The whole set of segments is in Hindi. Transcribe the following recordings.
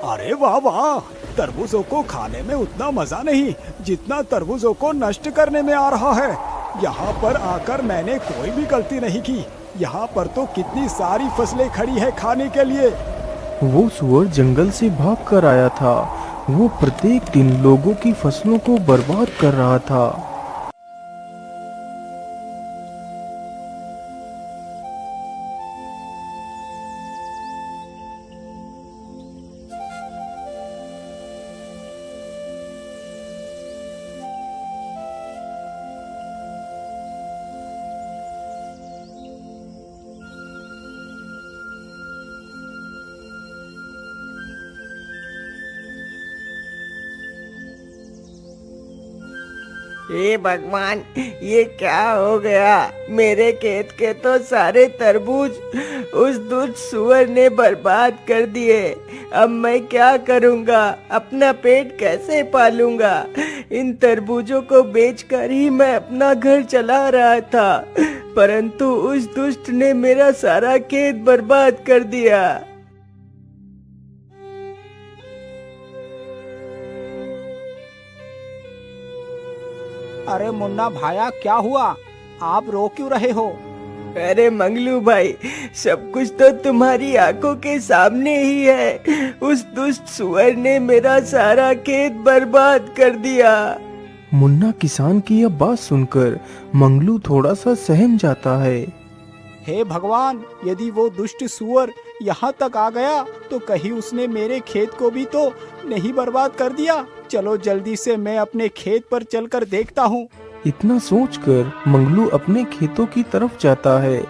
अरे वाह वाह, तरबूजों को खाने में उतना मजा नहीं जितना तरबूजों को नष्ट करने में आ रहा है। यहाँ पर आकर मैंने कोई भी गलती नहीं की। यहाँ पर तो कितनी सारी फसलें खड़ी है खाने के लिए। वो सुअर जंगल से भाग कर आया था। वो प्रत्येक दिन लोगों की फसलों को बर्बाद कर रहा था। हे भगवान, ये क्या हो गया? मेरे खेत के तो सारे तरबूज उस दुष्ट सुअर ने बर्बाद कर दिए। अब मैं क्या करूंगा? अपना पेट कैसे पालूंगा? इन तरबूजों को बेचकर ही मैं अपना घर चला रहा था, परंतु उस दुष्ट ने मेरा सारा खेत बर्बाद कर दिया। अरे मुन्ना भाया, क्या हुआ? आप रो क्यों रहे हो? अरे मंगलू भाई, सब कुछ तो तुम्हारी आंखों के सामने ही है। उस दुष्ट सुअर ने मेरा सारा खेत बर्बाद कर दिया। मुन्ना किसान की यह बात सुनकर मंगलू थोड़ा सा सहम जाता है। हे भगवान, यदि वो दुष्ट सुअर यहाँ तक आ गया तो कहीं उसने मेरे खेत को भी तो नहीं बर्बाद कर दिया। चलो जल्दी से मैं अपने खेत पर चलकर देखता हूँ। इतना सोचकर मंगलू अपने खेतों की तरफ जाता है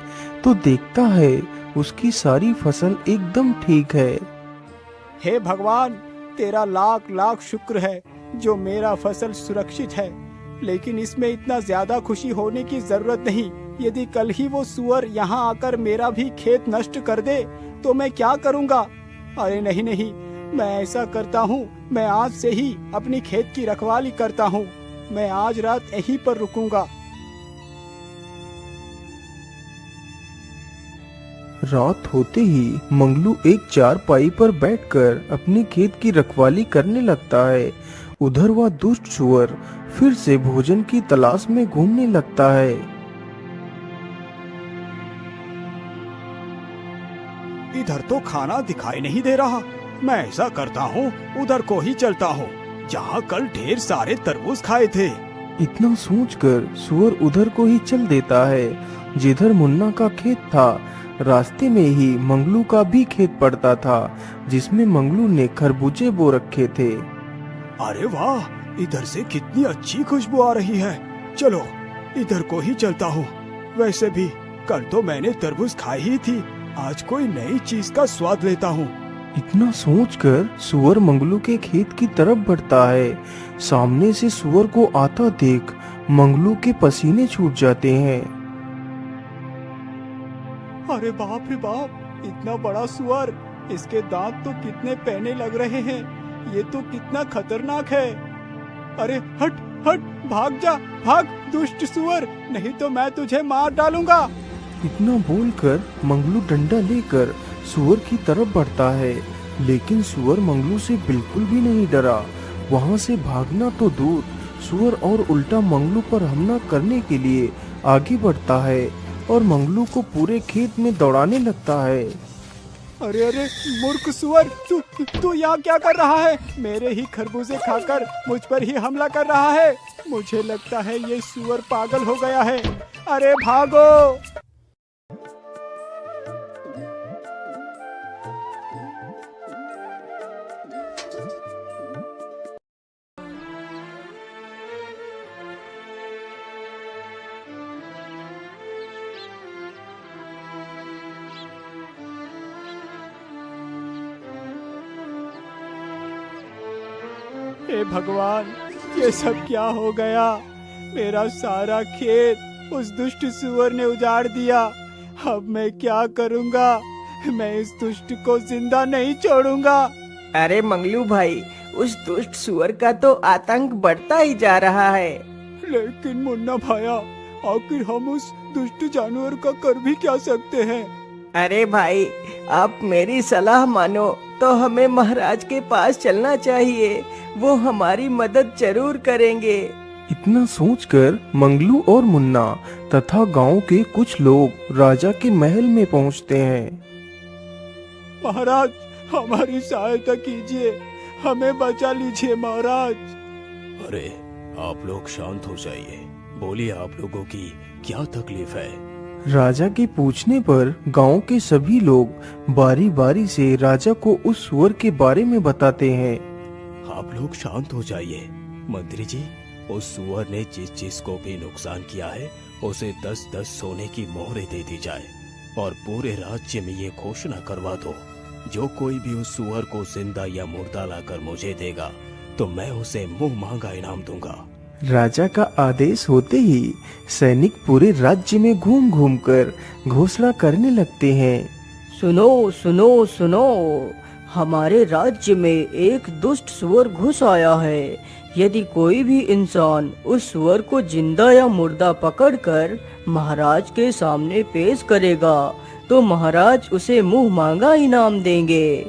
तो देखता है उसकी सारी फसल एकदम ठीक है। हे भगवान, तेरा लाख लाख शुक्र है जो मेरा फसल सुरक्षित है। लेकिन इसमें इतना ज्यादा खुशी होने की जरूरत नहीं। यदि कल ही वो सुअर यहाँ आकर मेरा भी खेत नष्ट कर दे तो मैं क्या करूँगा? अरे नहीं नहीं, मैं ऐसा करता हूँ, मैं आज से ही अपनी खेत की रखवाली करता हूँ। मैं आज रात यहीं पर रुकूंगा। रात होते ही मंगलू एक चारपाई पर बैठकर अपने खेत की रखवाली करने लगता है। उधर वह दुष्ट सुअर फिर से भोजन की तलाश में घूमने लगता है। इधर तो खाना दिखाई नहीं दे रहा। मैं ऐसा करता हूँ, उधर को ही चलता हूँ जहाँ कल ढेर सारे तरबूज खाए थे। इतना सोचकर सुअर उधर को ही चल देता है जिधर मुन्ना का खेत था। रास्ते में ही मंगलू का भी खेत पड़ता था जिसमें मंगलू ने खरबूजे बो रखे थे। अरे वाह, इधर से कितनी अच्छी खुशबू आ रही है। चलो इधर को ही चलता हूँ। वैसे भी कल तो मैंने तरबूज खाई ही थी, आज कोई नई चीज का स्वाद लेता हूँ। इतना सोचकर सुअर मंगलू के खेत की तरफ बढ़ता है। सामने से सुअर को आता देख मंगलू के पसीने छूट जाते हैं। अरे बाप रे बाप, इतना बड़ा सुअर! इसके दांत तो कितने पैने लग रहे हैं। ये तो कितना खतरनाक है। अरे हट हट, भाग जा, भाग दुष्ट सुअर, नहीं तो मैं तुझे मार डालूंगा। इतना बोलकर मंगलू डंडा लेकर सुअर की तरफ बढ़ता है, लेकिन सुअर मंगलू से बिल्कुल भी नहीं डरा। वहां से भागना तो दूर, सुअर और उल्टा मंगलू पर हमला करने के लिए आगे बढ़ता है और मंगलू को पूरे खेत में दौड़ाने लगता है। अरे अरे मूर्ख सुअर, तू यहाँ क्या कर रहा है? मेरे ही खरबूजे खाकर मुझ पर ही हमला कर रहा है। मुझे लगता है ये सुअर पागल हो गया है। अरे भागो! हे भगवान, ये सब क्या हो गया? मेरा सारा खेत उस दुष्ट सुअर ने उजाड़ दिया। अब मैं क्या करूंगा? मैं इस दुष्ट को जिंदा नहीं छोड़ूंगा। अरे मंगलू भाई, उस दुष्ट सुअर का तो आतंक बढ़ता ही जा रहा है। लेकिन मुन्ना भाया, आखिर हम उस दुष्ट जानवर का कर भी क्या सकते हैं? अरे भाई, आप मेरी सलाह मानो। तो हमें महाराज के पास चलना चाहिए, वो हमारी मदद जरूर करेंगे। इतना सोचकर मंगलू और मुन्ना तथा गांव के कुछ लोग राजा के महल में पहुंचते हैं। महाराज, हमारी सहायता कीजिए, हमें बचा लीजिए महाराज। अरे आप लोग शांत हो जाइए, बोलिए आप लोगों की क्या तकलीफ है। राजा के पूछने पर गांव के सभी लोग बारी बारी से राजा को उस सुअर के बारे में बताते हैं। आप लोग शांत हो जाइए। मंत्री जी, उस सुअर ने जिस जिस को भी नुकसान किया है उसे 10-10 सोने की मोहरें दे दी जाए और पूरे राज्य में ये घोषणा करवा दो, जो कोई भी उस सुअर को जिंदा या मुर्दा लाकर मुझे देगा तो मैं उसे मुंह मांगा इनाम दूंगा। राजा का आदेश होते ही सैनिक पूरे राज्य में घूम घूम कर घोषणा करने लगते हैं। सुनो सुनो सुनो, हमारे राज्य में एक दुष्ट सुअर घुस आया है। यदि कोई भी इंसान उस सुअर को जिंदा या मुर्दा पकड़कर महाराज के सामने पेश करेगा तो महाराज उसे मुंह मांगा इनाम देंगे।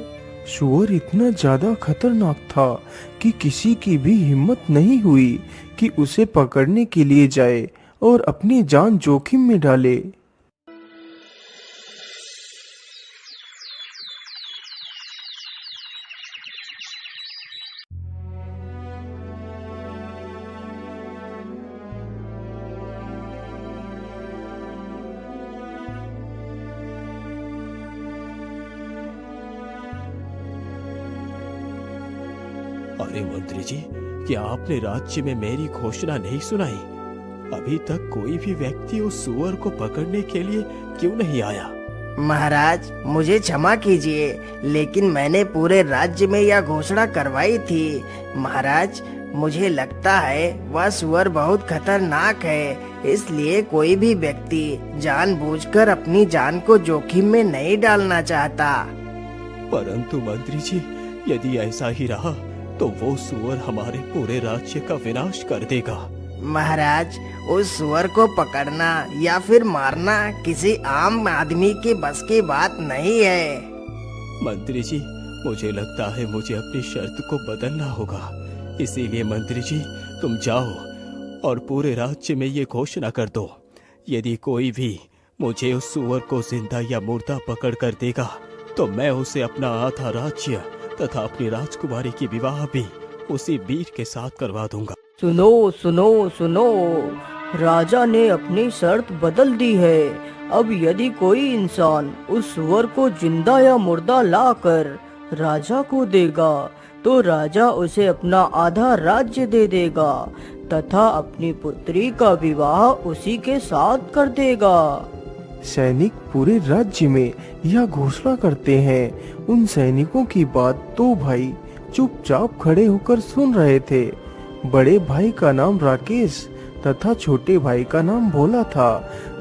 सुअर इतना ज्यादा खतरनाक था कि किसी की भी हिम्मत नहीं हुई कि उसे पकड़ने के लिए जाए और अपनी जान जोखिम में डाले। अरे मंत्री जी, क्या आपने राज्य में मेरी घोषणा नहीं सुनाई? अभी तक कोई भी व्यक्ति उस सुअर को पकड़ने के लिए क्यों नहीं आया? महाराज, मुझे क्षमा कीजिए, लेकिन मैंने पूरे राज्य में यह घोषणा करवाई थी। महाराज, मुझे लगता है वह सुअर बहुत खतरनाक है, इसलिए कोई भी व्यक्ति जानबूझकर अपनी जान को जोखिम में नहीं डालना चाहता। परंतु मंत्री जी, यदि ऐसा ही रहा तो वो सुअर हमारे पूरे राज्य का विनाश कर देगा। महाराज, उस सुअर को पकड़ना या फिर मारना किसी आम आदमी के बस की बात नहीं है। मंत्री जी, मुझे लगता है मुझे अपनी शर्त को बदलना होगा। इसीलिए मंत्री जी, तुम जाओ और पूरे राज्य में ये घोषणा कर दो, यदि कोई भी मुझे उस सुअर को जिंदा या मुर्दा पकड़ कर देगा तो मैं उसे अपना आधा राज्य तथा अपनी राजकुमारी की विवाह भी उसी वीर के साथ करवा दूंगा। सुनो सुनो सुनो, राजा ने अपनी शर्त बदल दी है। अब यदि कोई इंसान उस सुअर को जिंदा या मुर्दा लाकर राजा को देगा तो राजा उसे अपना आधा राज्य दे देगा तथा अपनी पुत्री का विवाह उसी के साथ कर देगा। सैनिक पूरे राज्य में यह घोषणा करते हैं। उन सैनिकों की बात दो भाई चुपचाप खड़े होकर सुन रहे थे। बड़े भाई का नाम राकेश तथा छोटे भाई का नाम भोला था।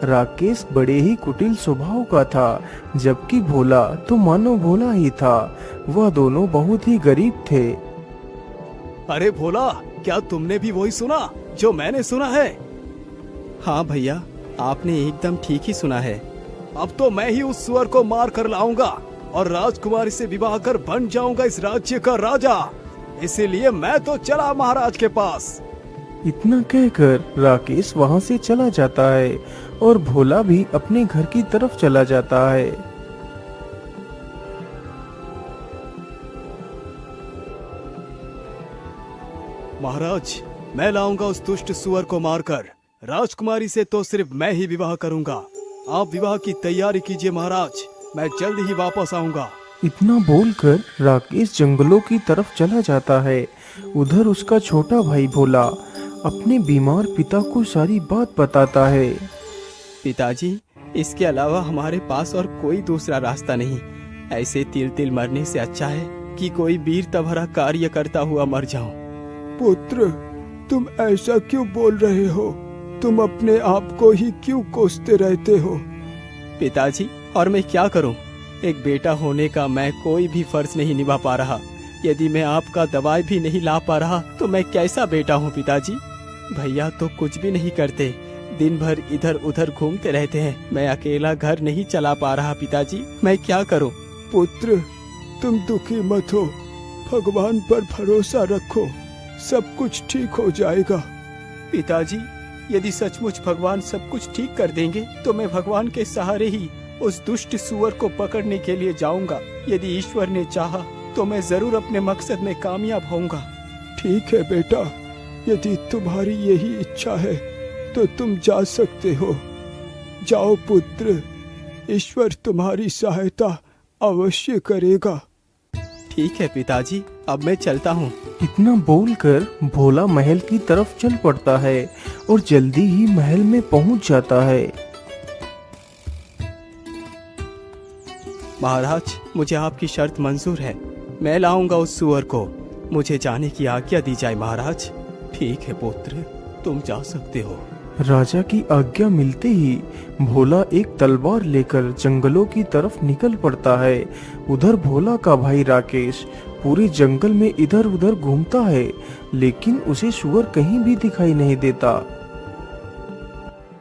राकेश बड़े ही कुटिल स्वभाव का था, जबकि भोला तो मानो भोला ही था। वह दोनों बहुत ही गरीब थे। अरे भोला, क्या तुमने भी वही सुना जो मैंने सुना है? हाँ भैया, आपने एकदम ठीक ही सुना है। अब तो मैं ही उस सुअर को मार कर लाऊंगा और राजकुमारी से विवाह कर बन जाऊंगा इस राज्य का राजा। इसीलिए मैं तो चला महाराज के पास। इतना कहकर राकेश वहां से चला जाता है और भोला भी अपने घर की तरफ चला जाता है। महाराज, मैं लाऊंगा उस दुष्ट सुअर को मारकर। राजकुमारी से तो सिर्फ मैं ही विवाह करूंगा। आप विवाह की तैयारी कीजिए महाराज, मैं जल्द ही वापस आऊंगा। इतना बोलकर राकेश जंगलों की तरफ चला जाता है। उधर उसका छोटा भाई भोला अपने बीमार पिता को सारी बात बताता है। पिताजी, इसके अलावा हमारे पास और कोई दूसरा रास्ता नहीं। ऐसे तिल तिल मरने से अच्छा है कि कोई वीरता भरा कार्य करता हुआ मर जाऊं। पुत्र, तुम ऐसा क्यों बोल रहे हो? तुम अपने आप को ही क्यों कोसते रहते हो? पिताजी, और मैं क्या करूं? एक बेटा होने का मैं कोई भी फर्ज नहीं निभा पा रहा। यदि मैं आपका दवाई भी नहीं ला पा रहा तो मैं कैसा बेटा हूं पिताजी? भैया तो कुछ भी नहीं करते, दिन भर इधर उधर घूमते रहते हैं। मैं अकेला घर नहीं चला पा रहा पिताजी, मैं क्या करूं? पुत्र, तुम दुखी मत हो, भगवान पर भरोसा रखो, सब कुछ ठीक हो जाएगा। पिताजी, यदि सचमुच भगवान सब कुछ ठीक कर देंगे तो मैं भगवान के सहारे ही उस दुष्ट सुअर को पकड़ने के लिए जाऊंगा। यदि ईश्वर ने चाहा तो मैं जरूर अपने मकसद में कामयाब होऊंगा। ठीक है बेटा, यदि तुम्हारी यही इच्छा है तो तुम जा सकते हो। जाओ पुत्र, ईश्वर तुम्हारी सहायता अवश्य करेगा। ठीक है पिताजी, अब मैं चलता हूँ। इतना बोलकर भोला महल की तरफ चल पड़ता है और जल्दी ही महल में पहुंच जाता है। महाराज, मुझे आपकी शर्त मंजूर है। मैं लाऊंगा उस सुअर को। मुझे जाने की आज्ञा दी जाए महाराज। ठीक है पुत्र, तुम जा सकते हो। राजा की आज्ञा मिलते ही भोला एक तलवार लेकर जंगलों की तरफ निकल पड़ता है। उधर भोला का भाई राकेश पूरे जंगल में इधर उधर घूमता है, लेकिन उसे सुअर कहीं भी दिखाई नहीं देता।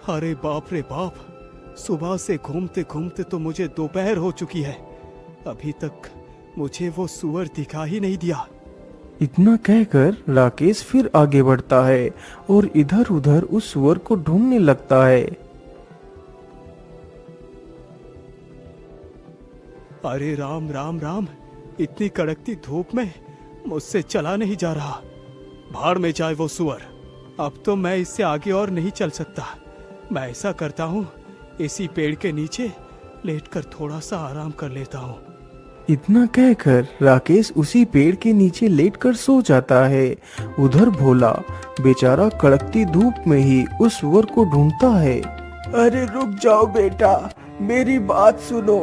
अरे बाप रे बाप, सुबह से घूमते घूमते तो मुझे दोपहर हो चुकी है, अभी तक मुझे वो सुअर दिखा ही नहीं दिया। इतना कहकर राकेश फिर आगे बढ़ता है और इधर उधर उस सुअर को ढूंढने लगता है। अरे राम राम राम, इतनी कड़कती धूप में मुझसे चला नहीं जा रहा। भाड़ में जाए वो सुअर, अब तो मैं इससे आगे और नहीं चल सकता। मैं ऐसा करता हूँ, इसी पेड़ के नीचे लेटकर थोड़ा सा आराम कर लेता हूँ। इतना कहकर राकेश उसी पेड़ के नीचे लेटकर सो जाता है। उधर भोला बेचारा कड़कती धूप में ही उस सुअर को ढूंढता है। अरे रुक जाओ बेटा, मेरी बात सुनो।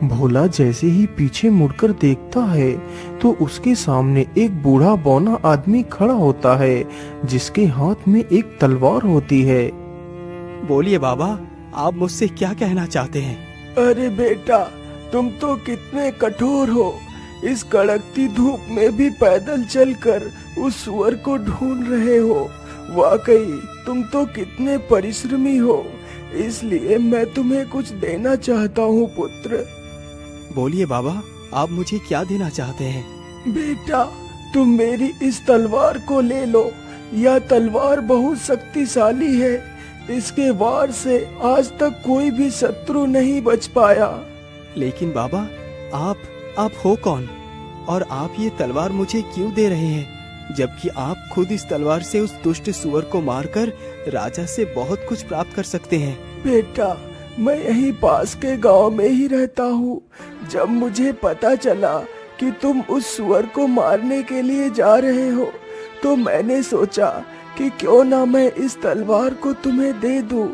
भोला जैसे ही पीछे मुड़कर देखता है तो उसके सामने एक बूढ़ा बौना आदमी खड़ा होता है, जिसके हाथ में एक तलवार होती है। बोलिए बाबा, आप मुझसे क्या कहना चाहते हैं? अरे बेटा, तुम तो कितने कठोर हो। इस कड़कती धूप में भी पैदल चलकर उस सुअर को ढूंढ रहे हो। वाकई तुम तो कितने परिश्रमी हो, इसलिए मैं तुम्हें कुछ देना चाहता हूँ पुत्र। बोलिए बाबा, आप मुझे क्या देना चाहते हैं? बेटा, तुम मेरी इस तलवार को ले लो। यह तलवार बहुत शक्तिशाली है, इसके वार से आज तक कोई भी शत्रु नहीं बच पाया। लेकिन बाबा, आप हो कौन, और आप ये तलवार मुझे क्यों दे रहे हैं, जबकि आप खुद इस तलवार से उस दुष्ट सुअर को मारकर राजा से बहुत कुछ प्राप्त कर सकते हैं। बेटा, मैं यहीं पास के गांव में ही रहता हूँ। जब मुझे पता चला कि तुम उस सुअर को मारने के लिए जा रहे हो, तो मैंने सोचा कि क्यों ना मैं इस तलवार को तुम्हें दे दूं,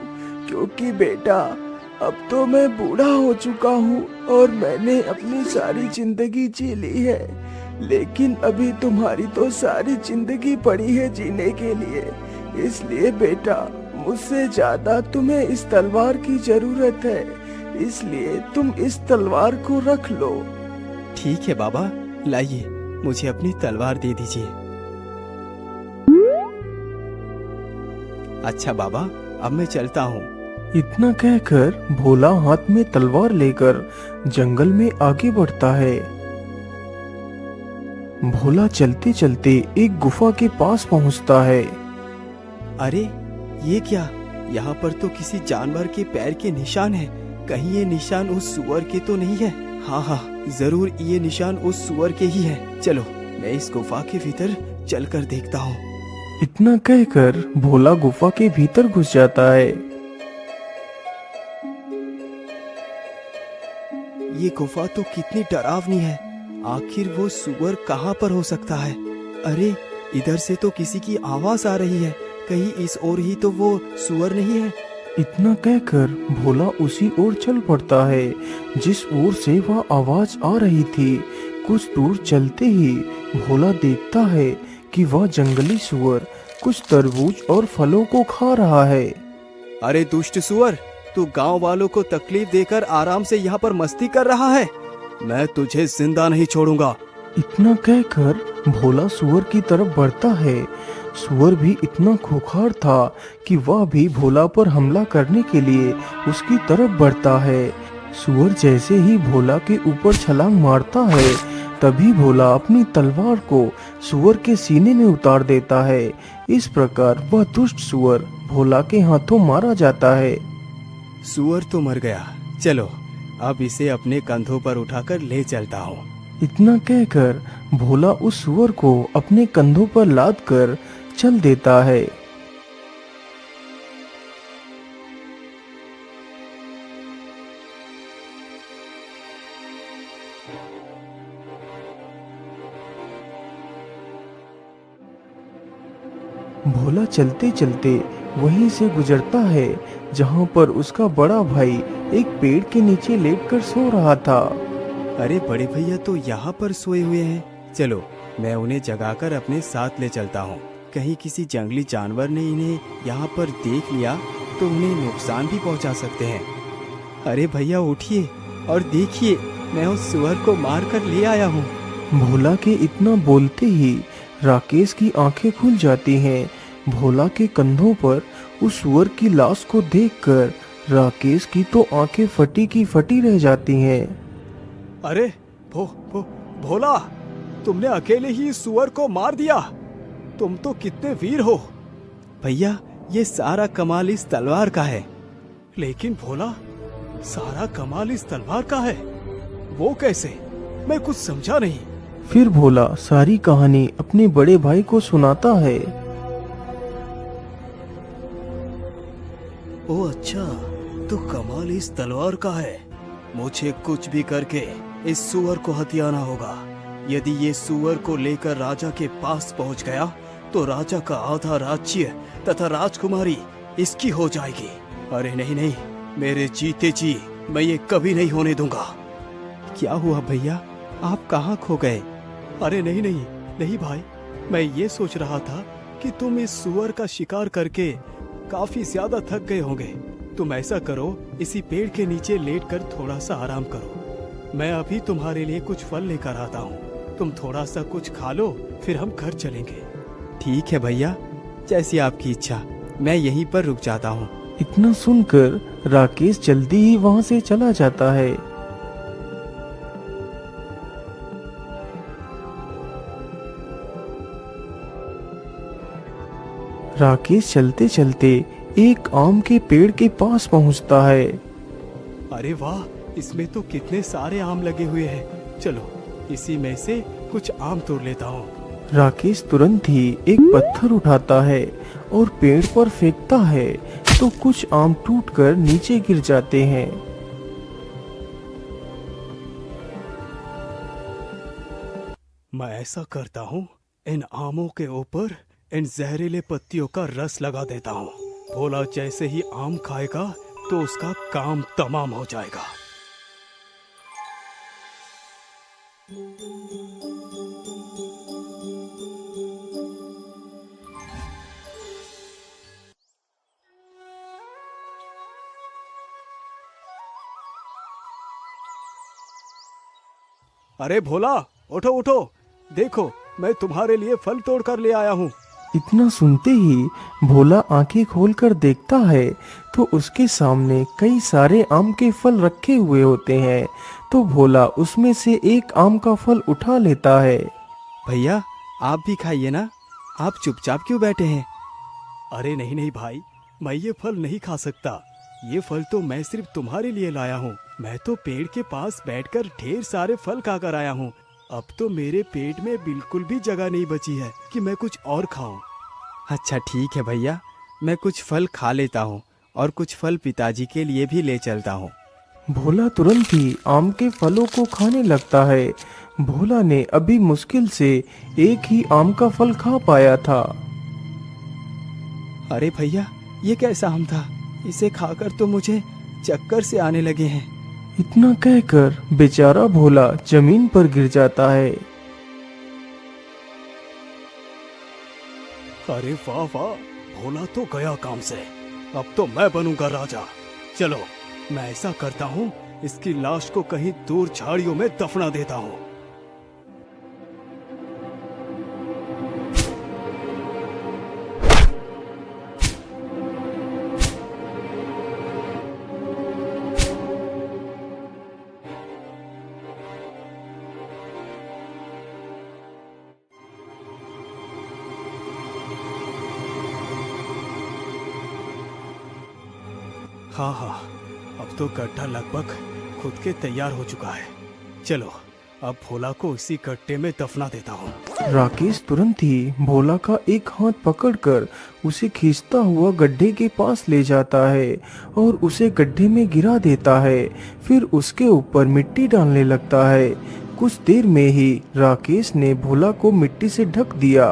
क्योंकि बेटा अब तो मैं बूढ़ा हो चुका हूँ और मैंने अपनी सारी जिंदगी जी ली है, लेकिन अभी तुम्हारी तो सारी जिंदगी पड़ी है जीने के लिए। इसलिए बेटा, मुझसे ज्यादा तुम्हें इस तलवार की जरूरत है, इसलिए तुम इस तलवार को रख लो। ठीक है बाबा, लाइए, मुझे अपनी तलवार दे दीजिए। अच्छा बाबा, अब मैं चलता हूँ। इतना कहकर भोला हाथ में तलवार लेकर जंगल में आगे बढ़ता है। भोला चलते चलते एक गुफा के पास पहुंचता है। अरे ये क्या, यहाँ पर तो किसी जानवर के पैर के निशान हैं। कहीं ये निशान उस सुअर के तो नहीं है? हाँ, जरूर ये निशान उस सुअर के ही है। चलो, मैं इस गुफा के भीतर चलकर देखता हूँ। इतना कहकर भोला गुफा के भीतर घुस जाता है। ये गुफा तो कितनी डरावनी है। आखिर वो सुअर कहाँ पर हो सकता है? अरे इधर से तो किसी की आवाज आ रही है, कहीं इस ओर ही तो वो सुअर नहीं है? इतना कहकर भोला उसी ओर चल पड़ता है जिस ओर से वह आवाज आ रही थी। कुछ दूर चलते ही भोला देखता है कि वह जंगली सुअर कुछ तरबूज और फलों को खा रहा है। अरे दुष्ट सुअर, तू गांव वालों को तकलीफ देकर आराम से यहाँ पर मस्ती कर रहा है। मैं तुझे जिंदा नहीं छोड़ूंगा। इतना कहकर भोला सुअर की तरफ बढ़ता है। सुअर भी इतना खूंखार था कि वह भी भोला पर हमला करने के लिए उसकी तरफ बढ़ता है। सुअर जैसे ही भोला के ऊपर छलांग मारता है, तभी भोला अपनी तलवार को सुअर के सीने में उतार देता है। इस प्रकार वह दुष्ट सुअर भोला के हाथों मारा जाता है। सुअर तो मर गया, चलो अब इसे अपने कंधों पर उठाकर ले चलता हूँ। इतना कहकर भोला उस सुअर को अपने कंधों पर लाद कर चल देता है। भोला चलते चलते वहीं से गुजरता है जहां पर उसका बड़ा भाई एक पेड़ के नीचे लेटकर सो रहा था। अरे बड़े भैया तो यहाँ पर सोए हुए हैं, चलो मैं उन्हें जगाकर अपने साथ ले चलता हूँ। कहीं किसी जंगली जानवर ने इन्हें यहाँ पर देख लिया तो उन्हें नुकसान भी पहुँचा सकते हैं। अरे भैया उठिए और देखिए, मैं उस सुअर को मार कर ले आया हूँ। भोला के इतना बोलते ही राकेश की आंखें खुल जाती हैं। भोला के कंधों पर उस सुअर की लाश को देखकर राकेश की तो आंखें फटी की फटी रह जाती हैं। अरे भोला, तुमने अकेले ही इस सुअर को मार दिया। तुम तो कितने वीर हो। भैया ये सारा कमाल इस तलवार का है। लेकिन भोला, सारा कमाल इस तलवार का है, वो कैसे? मैं कुछ समझा नहीं। फिर भोला सारी कहानी अपने बड़े भाई को सुनाता है। ओ अच्छा, तो कमाल इस तलवार का है। मुझे कुछ भी करके इस सुअर को हथियाना होगा। यदि ये सुअर को लेकर राजा के पास पहुंच गया तो राजा का आधा राज्य तथा राजकुमारी इसकी हो जाएगी। अरे नहीं नहीं, मेरे जीते जी मैं ये कभी नहीं होने दूंगा। क्या हुआ भैया, आप कहाँ खो गए? अरे नहीं नहीं नहीं भाई, मैं ये सोच रहा था कि तुम इस सुअर का शिकार करके काफी ज्यादा थक गए होंगे। तुम ऐसा करो, इसी पेड़ के नीचे लेटकर थोड़ा सा आराम करो। मैं अभी तुम्हारे लिए कुछ फल लेकर आता हूँ। तुम थोड़ा सा कुछ खा लो, फिर हम घर चलेंगे। ठीक है भैया, जैसी आपकी इच्छा, मैं यहीं पर रुक जाता हूँ। इतना सुनकर राकेश जल्दी ही वहां से चला जाता है। राकेश चलते चलते एक आम के पेड़ के पास पहुंचता है। अरे वाह, इसमें तो कितने सारे आम लगे हुए हैं। चलो इसी में से कुछ आम तोड़ लेता हूँ। राकेश तुरंत ही एक पत्थर उठाता है और पेड़ पर फेंकता है तो कुछ आम टूटकर नीचे गिर जाते हैं। मैं ऐसा करता हूँ, इन आमों के ऊपर इन जहरीले पत्तियों का रस लगा देता हूँ। भोला जैसे ही आम खाएगा तो उसका काम तमाम हो जाएगा। अरे भोला, उठो उठो, देखो मैं तुम्हारे लिए फल तोड़ कर ले आया हूँ। इतना सुनते ही भोला आंखें खोलकर देखता है तो उसके सामने कई सारे आम के फल रखे हुए होते हैं। तो भोला उसमें से एक आम का फल उठा लेता है। भैया आप भी खाइए ना, आप चुपचाप क्यों बैठे हैं? अरे नहीं नहीं भाई, मैं ये फल नहीं खा सकता। ये फल तो मैं सिर्फ तुम्हारे लिए लाया हूँ। मैं तो पेड़ के पास बैठकर ढेर सारे फल खाकर आया हूँ। अब तो मेरे पेट में बिल्कुल भी जगह नहीं बची है कि मैं कुछ और खाऊं। अच्छा ठीक है भैया, मैं कुछ फल खा लेता हूँ और कुछ फल पिताजी के लिए भी ले चलता हूँ। भोला तुरंत ही आम के फलों को खाने लगता है। भोला ने अभी मुश्किल से एक ही आम का फल खा पाया था। अरे भैया, ये कैसा आम था? इसे खाकर तो मुझे चक्कर से आने लगे हैं। इतना कहकर बेचारा भोला जमीन पर गिर जाता है। अरे वाह वाह, भोला तो गया काम से। अब तो मैं बनूंगा राजा। चलो मैं ऐसा करता हूँ, इसकी लाश को कहीं दूर झाड़ियों में दफना देता हूँ। हाँ हाँ, अब तो गड्ढा लगभग खुद के तैयार हो चुका है। चलो अब भोला को इसी गड्ढे में दफना देता हूँ। राकेश तुरंत ही भोला का एक हाथ पकड़कर उसे खींचता हुआ गड्ढे के पास ले जाता है और उसे गड्ढे में गिरा देता है। फिर उसके ऊपर मिट्टी डालने लगता है। कुछ देर में ही राकेश ने भोला को मिट्टी से ढक दिया।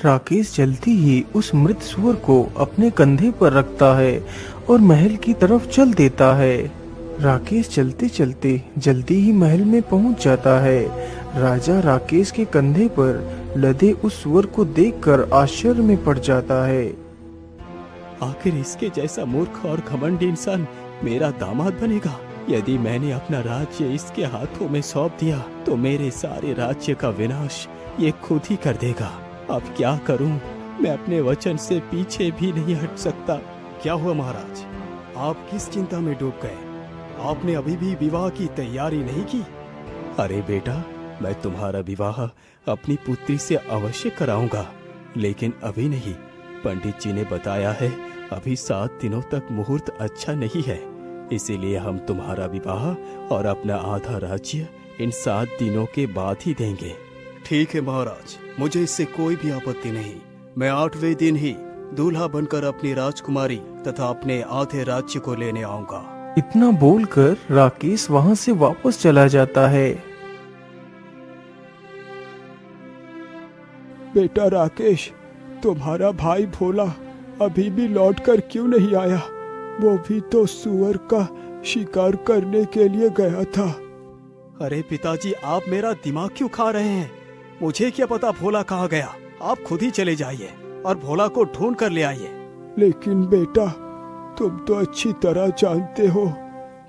राकेश जल्दी ही उस मृत सुअर को अपने कंधे पर रखता है और महल की तरफ चल देता है। राकेश चलते चलते जल्दी ही महल में पहुंच जाता है। राजा राकेश के कंधे पर लदे उस सुअर को देखकर आश्चर्य में पड़ जाता है। आखिर इसके जैसा मूर्ख और घमंडी इंसान मेरा दामाद बनेगा। यदि मैंने अपना राज्य इसके हाथों में सौंप दिया तो मेरे सारे राज्य का विनाश ये खुद ही कर देगा। अब क्या करूं? मैं अपने वचन से पीछे भी नहीं हट सकता। क्या हुआ महाराज, आप किस चिंता में डूब गए? आपने अभी भी विवाह की तैयारी नहीं की? अरे बेटा, मैं तुम्हारा विवाह अपनी पुत्री से अवश्य कराऊंगा, लेकिन अभी नहीं। पंडित जी ने बताया है अभी 7 दिनों तक मुहूर्त अच्छा नहीं है, इसीलिए हम तुम्हारा विवाह और अपना आधा राज्य इन 7 दिनों के बाद ही देंगे। ठीक है महाराज, मुझे इससे कोई भी आपत्ति नहीं। मैं 8वें दिन ही दूल्हा बनकर अपनी राजकुमारी तथा अपने आधे राज्य को लेने आऊंगा। इतना बोलकर राकेश वहां से वापस चला जाता है। बेटा राकेश, तुम्हारा भाई भोला अभी भी लौटकर क्यों नहीं आया? वो भी तो सुअर का शिकार करने के लिए गया था। अरे पिताजी, आप मेरा दिमाग क्यों खा रहे हैं? मुझे क्या पता भोला कहाँ गया। आप खुद ही चले जाइए और भोला को ढूंढ कर ले आइए। लेकिन बेटा, तुम तो अच्छी तरह जानते हो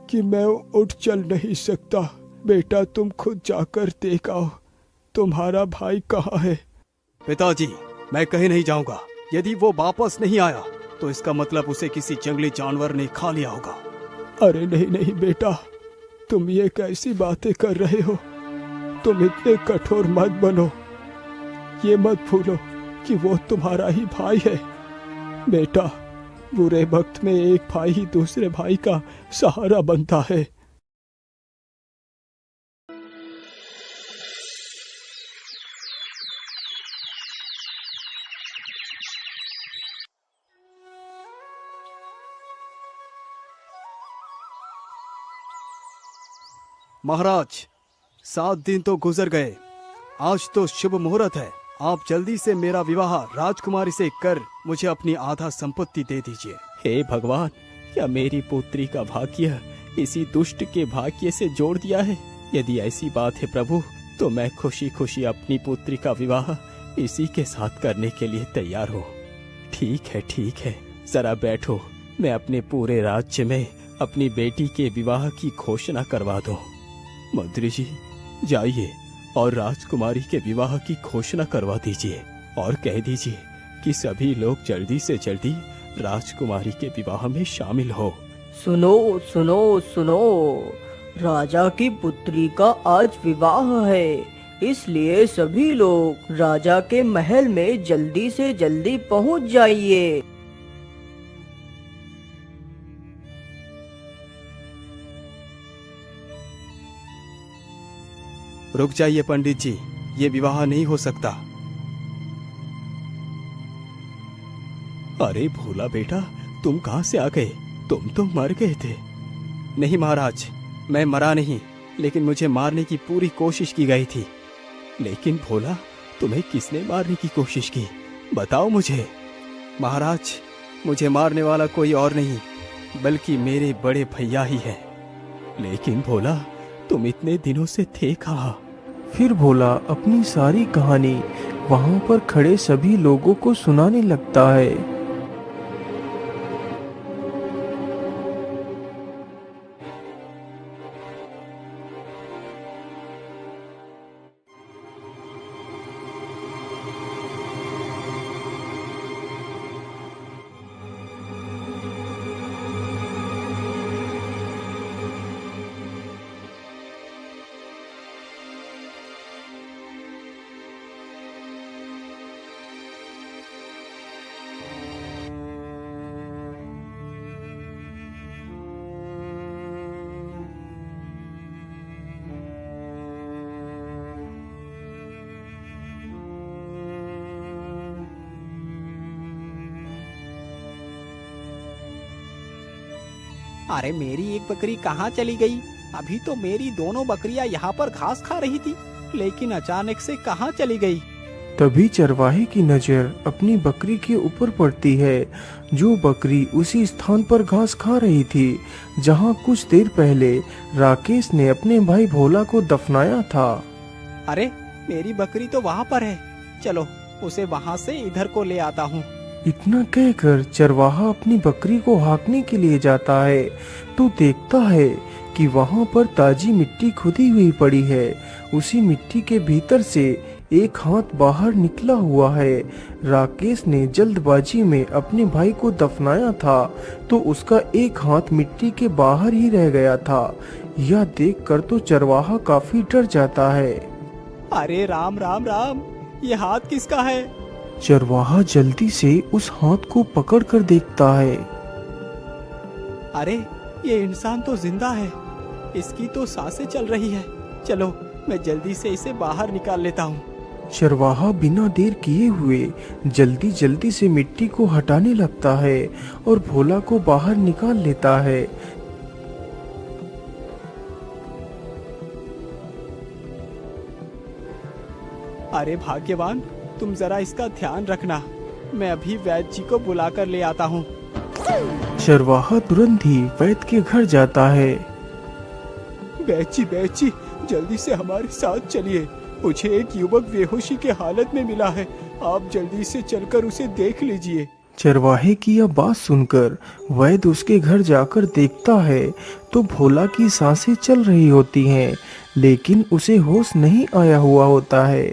कि मैं उठ चल नहीं सकता। बेटा, तुम खुद जाकर देख आओ, तुम्हारा भाई कहाँ है। पिताजी, मैं कहीं नहीं जाऊंगा। यदि वो वापस नहीं आया तो इसका मतलब उसे किसी जंगली जानवर ने खा लिया होगा। अरे नहीं नहीं बेटा, तुम ये कैसी बातें कर रहे हो? तुम इतने कठोर मत बनो। ये मत भूलो कि वो तुम्हारा ही भाई है। बेटा, बुरे वक्त में एक भाई ही दूसरे भाई का सहारा बनता है। महाराज, 7 दिन तो गुजर गए। आज तो शुभ मुहूर्त है। आप जल्दी से मेरा विवाह राजकुमारी से कर मुझे अपनी आधा संपत्ति दे दीजिए। हे भगवान, क्या मेरी पुत्री का भाग्य इसी दुष्ट के भाग्य से जोड़ दिया है? यदि ऐसी बात है प्रभु, तो मैं खुशी खुशी अपनी पुत्री का विवाह इसी के साथ करने के लिए तैयार हूँ। ठीक है, जरा बैठो। मैं अपने पूरे राज्य में अपनी बेटी के विवाह की घोषणा करवा दूं। मंत्री जी, जाइए और राजकुमारी के विवाह की घोषणा करवा दीजिए और कह दीजिए कि सभी लोग जल्दी से जल्दी राजकुमारी के विवाह में शामिल हो। सुनो सुनो सुनो, राजा की पुत्री का आज विवाह है, इसलिए सभी लोग राजा के महल में जल्दी से जल्दी पहुंच जाइए। रुक जाइए पंडित जी, ये विवाह नहीं हो सकता। अरे भोला बेटा, तुम कहां से आ गए? तुम तो मर गए थे। नहीं महाराज, मैं मरा नहीं, लेकिन मुझे मारने की पूरी कोशिश की गई थी। लेकिन भोला, तुम्हें किसने मारने की कोशिश की? बताओ मुझे। महाराज, मुझे मारने वाला कोई और नहीं बल्कि मेरे बड़े भैया ही है। लेकिन भोला, तुम इतने दिनों से थे कहाँ? फिर भोला अपनी सारी कहानी वहां पर खड़े सभी लोगों को सुनाने लगता है। अरे मेरी एक बकरी कहाँ चली गई? अभी तो मेरी दोनों बकरियां यहाँ पर घास खा रही थी, लेकिन अचानक से कहाँ चली गई? तभी चरवाहे की नजर अपनी बकरी के ऊपर पड़ती है, जो बकरी उसी स्थान पर घास खा रही थी जहाँ कुछ देर पहले राकेश ने अपने भाई भोला को दफनाया था। अरे मेरी बकरी तो वहाँ पर है, चलो उसे वहाँ से इधर को ले आता हूँ। इतना कहकर चरवाहा अपनी बकरी को हाँकने के लिए जाता है तो देखता है कि वहाँ पर ताजी मिट्टी खुदी हुई पड़ी है। उसी मिट्टी के भीतर से एक हाथ बाहर निकला हुआ है। राकेश ने जल्दबाजी में अपने भाई को दफनाया था तो उसका एक हाथ मिट्टी के बाहर ही रह गया था। यह देखकर तो चरवाहा काफी डर जाता है। अरे राम राम राम, ये हाथ किसका है? चरवाहा जल्दी से उस हाथ को पकड़कर देखता है। अरे ये इंसान तो जिंदा है, इसकी तो सांसें चल रही है। चलो मैं जल्दी से इसे बाहर निकाल लेता हूँ। चरवाहा बिना देर किए हुए जल्दी जल्दी से मिट्टी को हटाने लगता है और भोला को बाहर निकाल लेता है। अरे भाग्यवान, तुम जरा इसका ध्यान रखना, मैं अभी वैद्य जी को बुलाकर ले आता हूँ। चरवाहा तुरंत ही वैद्य के घर जाता है। वैद्य जी, जल्दी से हमारे साथ चलिए, मुझे एक युवक बेहोशी के हालत में मिला है, आप जल्दी से चलकर उसे देख लीजिए। चरवाहे की यह बात सुनकर वैद्य उसके घर जाकर देखता है तो भोला की सांसें चल रही होती हैं, लेकिन उसे होश नहीं आया हुआ होता है।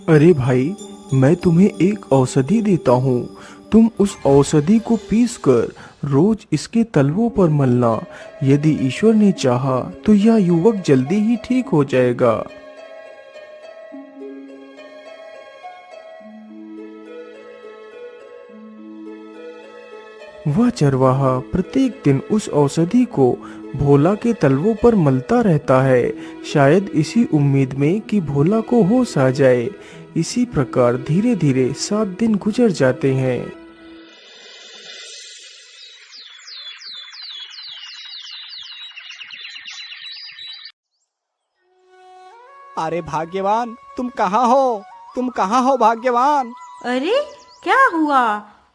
अरे भाई, मैं तुम्हें एक औषधि देता हूँ, तुम उस औषधि को पीसकर रोज इसके तलवों पर मलना। यदि ईश्वर ने चाहा तो यह युवक जल्दी ही ठीक हो जाएगा। वह चरवाहा प्रत्येक दिन उस औषधि को भोला के तलवों पर मलता रहता है, शायद इसी उम्मीद में कि भोला को होश आ जाए। इसी प्रकार धीरे धीरे 7 दिन गुजर जाते हैं। अरे भाग्यवान, तुम कहाँ हो? तुम कहाँ हो भाग्यवान? अरे क्या हुआ?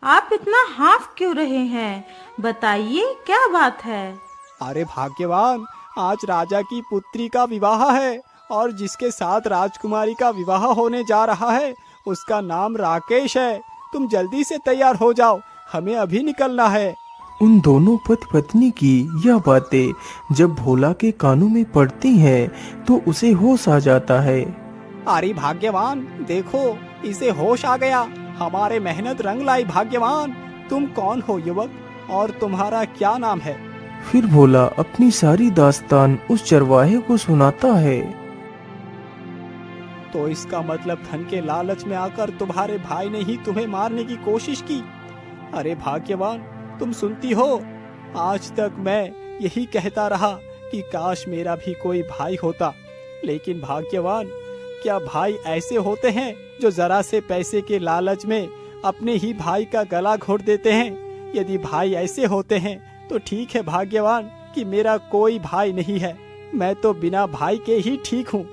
आप इतना हाँफ क्यों रहे हैं? बताइए क्या बात है? अरे भाग्यवान, आज राजा की पुत्री का विवाह है और जिसके साथ राजकुमारी का विवाह होने जा रहा है उसका नाम राकेश है। तुम जल्दी से तैयार हो जाओ, हमें अभी निकलना है। उन दोनों पति पत्नी की यह बातें जब भोला के कानों में पड़ती हैं तो उसे होश आ जाता है। अरे भाग्यवान, देखो इसे होश आ गया, हमारे मेहनत रंग लाई। भाग्यवान, तुम कौन हो युवक, और तुम्हारा क्या नाम है? फिर भोला अपनी सारी दास्तान उस चरवाहे को सुनाता है। तो इसका मतलब धन के लालच में आकर तुम्हारे भाई ने ही तुम्हें मारने की कोशिश की। अरे भाग्यवान, तुम सुनती हो, आज तक मैं यही कहता रहा कि काश मेरा भी कोई भाई होता, लेकिन भाग्यवान, क्या भाई ऐसे होते हैं जो जरा से पैसे के लालच में अपने ही भाई का गला घोट देते हैं? यदि भाई ऐसे होते हैं तो ठीक है भाग्यवान कि मेरा कोई भाई नहीं है, मैं तो बिना भाई के ही ठीक हूँ।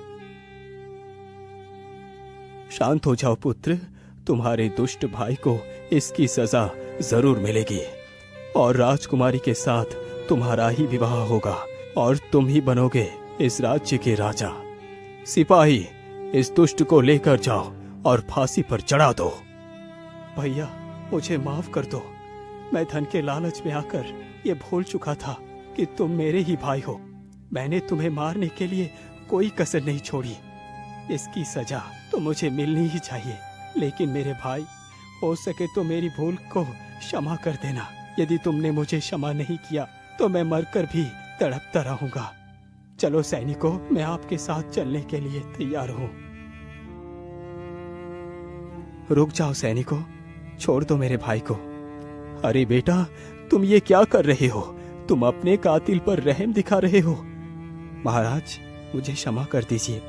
शांत हो जाओ पुत्र, तुम्हारे दुष्ट भाई को इसकी सजा जरूर मिलेगी और राजकुमारी के साथ तुम्हारा ही विवाह होगा और तुम ही बनोगे इस राज्य के राजा। सिपाही, इस दुष्ट को लेकर जाओ और फांसी पर चढ़ा दो। भैया, मुझे माफ कर दो, मैं धन के लालच में आकर ये भूल चुका था कि तुम मेरे ही भाई हो। मैंने तुम्हें मारने के लिए कोई कसर नहीं छोड़ी। इसकी सजा तो मुझे मिलनी ही चाहिए, लेकिन मेरे भाई, हो सके तो मेरी भूल को क्षमा कर देना। यदि तुमने मुझे क्षमा नहीं किया तो मैं मरकर भी तड़पता रहूंगा। चलो सैनिकों, मैं आपके साथ चलने के लिए तैयार हूँ। रुक जाओ सैनिकों, छोड़ दो मेरे भाई को। अरे बेटा, तुम ये क्या कर रहे हो? तुम अपने कातिल पर रहम दिखा रहे हो। महाराज, मुझे क्षमा कर दीजिए।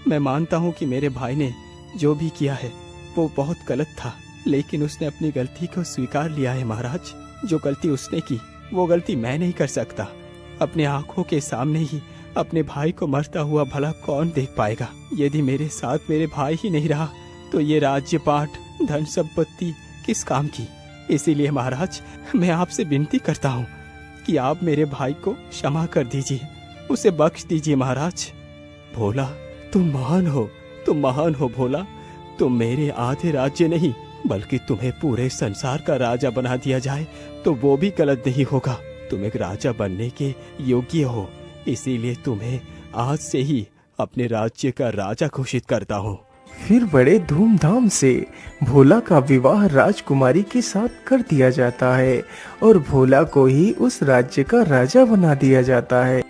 मैं मानता हूँ कि मेरे भाई ने जो भी किया है वो बहुत गलत था, लेकिन उसने अपनी गलती को स्वीकार लिया है। महाराज, जो गलती उसने की वो गलती मैं नहीं कर सकता। अपने आंखों के सामने ही अपने भाई को मरता हुआ भला कौन देख पाएगा। यदि मेरे साथ मेरे भाई ही नहीं रहा तो ये राज्य पाठ धन संपत्ति किस काम की। इसीलिए महाराज, मैं आपसे विनती करता हूँ कि आप मेरे भाई को क्षमा कर दीजिए, उसे बख्श दीजिए महाराज। भोला, तुम महान हो भोला। तुम मेरे आधे राज्य नहीं बल्कि तुम्हें पूरे संसार का राजा बना दिया जाए तो वो भी गलत नहीं होगा। तुम एक राजा बनने के योग्य हो, इसीलिए तुम्हें आज से ही अपने राज्य का राजा घोषित करता हूँ। फिर बड़े धूमधाम से भोला का विवाह राजकुमारी के साथ कर दिया जाता है और भोला को ही उस राज्य का राजा बना दिया जाता है।